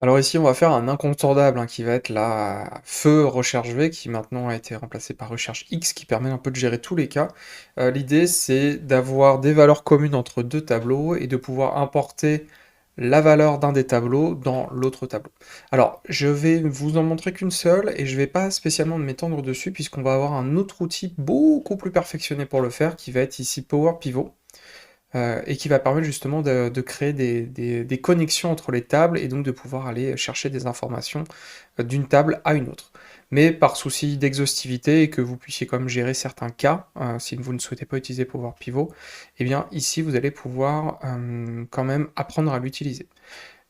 Alors ici, on va faire un incontournable, hein, qui va être la feu recherche V, qui maintenant a été remplacé par recherche X, qui permet un peu de gérer tous les cas. L'idée, c'est d'avoir des valeurs communes entre 2 tableaux et de pouvoir importer la valeur d'un des tableaux dans l'autre tableau. Alors, je vais vous en montrer qu'une seule et je vais pas spécialement m'étendre dessus puisqu'on va avoir un autre outil beaucoup plus perfectionné pour le faire, qui va être ici Power Pivot. Et qui va permettre justement de créer des connexions entre les tables et donc de pouvoir aller chercher des informations d'une table à une autre. Mais par souci d'exhaustivité et que vous puissiez quand même gérer certains cas, si vous ne souhaitez pas utiliser Power Pivot, eh bien ici vous allez pouvoir quand même apprendre à l'utiliser.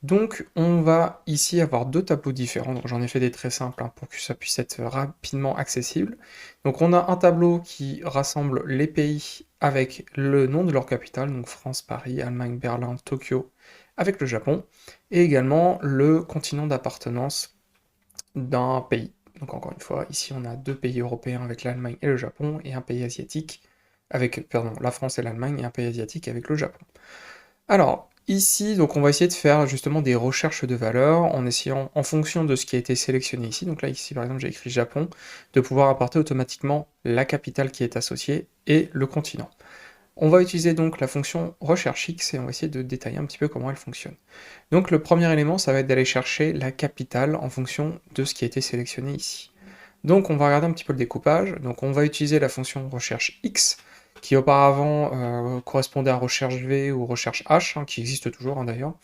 Donc on va ici avoir deux tableaux différents, donc j'en ai fait des très simples, hein, pour que ça puisse être rapidement accessible. Donc on a un tableau qui rassemble les pays avec le nom de leur capitale, donc France, Paris, Allemagne, Berlin, Tokyo, avec le Japon, et également le continent d'appartenance d'un pays. Donc encore une fois, ici on a deux pays européens avec l'Allemagne et le Japon, et un pays asiatique avec, pardon, la France et l'Allemagne, et un pays asiatique avec le Japon. Alors, ici, donc on va essayer de faire justement des recherches de valeurs en essayant, en fonction de ce qui a été sélectionné ici, donc là ici par exemple j'ai écrit Japon, de pouvoir apporter automatiquement la capitale qui est associée et le continent. On va utiliser donc la fonction recherche X et on va essayer de détailler un petit peu comment elle fonctionne. Donc le premier élément, ça va être d'aller chercher la capitale en fonction de ce qui a été sélectionné ici. Donc on va regarder un petit peu le découpage. Donc on va utiliser la fonction recherche X, qui auparavant correspondait à recherche V ou recherche H, hein, qui existe toujours, hein, d'ailleurs.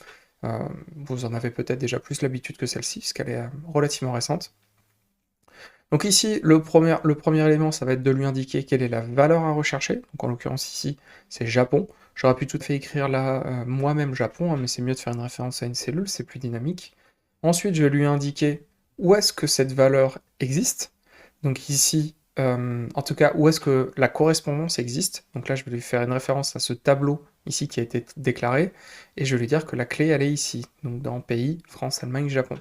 Vous en avez peut-être déjà plus l'habitude que celle-ci, puisqu'elle est relativement récente. Donc ici, le premier élément, ça va être de lui indiquer quelle est la valeur à rechercher. Donc en l'occurrence ici, c'est Japon. J'aurais pu tout à fait écrire là moi-même Japon, hein, mais c'est mieux de faire une référence à une cellule, c'est plus dynamique. Ensuite, je vais lui indiquer où est-ce que cette valeur existe. Donc ici, en tout cas, où est-ce que la correspondance existe. Donc là, je vais lui faire une référence à ce tableau ici qui a été déclaré, et je vais lui dire que la clé, elle est ici, donc dans pays, France, Allemagne, Japon.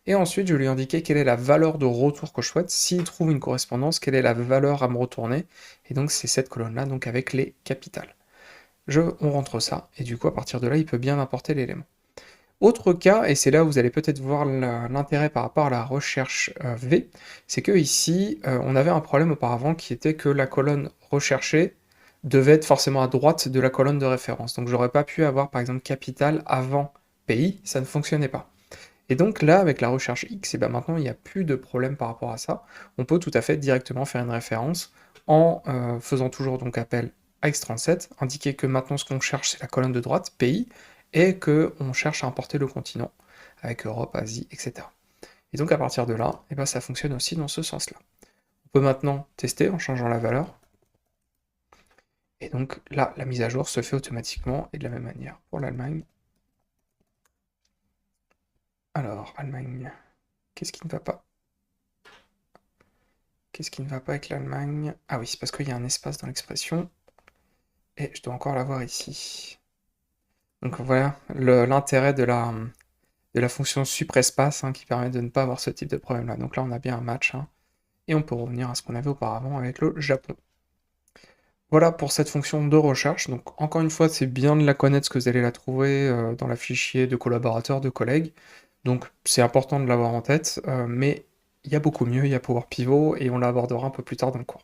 Et ensuite, je vais lui indiquer quelle est la valeur de retour que je souhaite. S'il trouve une correspondance, quelle est la valeur à me retourner. Et donc, c'est cette colonne-là, donc avec les capitales. On rentre ça, et du coup, à partir de là, il peut bien importer l'élément. Autre cas, et c'est là où vous allez peut-être voir l'intérêt par rapport à la recherche V, c'est que ici, on avait un problème auparavant qui était que la colonne recherchée devait être forcément à droite de la colonne de référence. Donc j'aurais pas pu avoir par exemple capitale avant pays, ça ne fonctionnait pas. Et donc là, avec la recherche X, et ben maintenant il n'y a plus de problème par rapport à ça. On peut tout à fait directement faire une référence en faisant toujours donc appel à X37, indiquer que maintenant ce qu'on cherche c'est la colonne de droite, pays, et qu'on cherche à importer le continent, avec Europe, Asie, etc. Et donc à partir de là, et ben ça fonctionne aussi dans ce sens-là. On peut maintenant tester en changeant la valeur, et donc là, la mise à jour se fait automatiquement, et de la même manière pour l'Allemagne. Alors, Allemagne, qu'est-ce qui ne va pas? Qu'est-ce qui ne va pas avec l'Allemagne? Ah oui, c'est parce qu'il y a un espace dans l'expression, et je dois encore l'avoir ici. Donc voilà l'intérêt de la fonction suprespace, hein, qui permet de ne pas avoir ce type de problème-là. Donc là, on a bien un match, hein, et on peut revenir à ce qu'on avait auparavant avec le Japon. Voilà pour cette fonction de recherche. Donc encore une fois, c'est bien de la connaître, ce que vous allez la trouver dans la fichier de collaborateurs, de collègues. Donc c'est important de l'avoir en tête, mais il y a beaucoup mieux, il y a Power Pivot, et on l'abordera un peu plus tard dans le cours.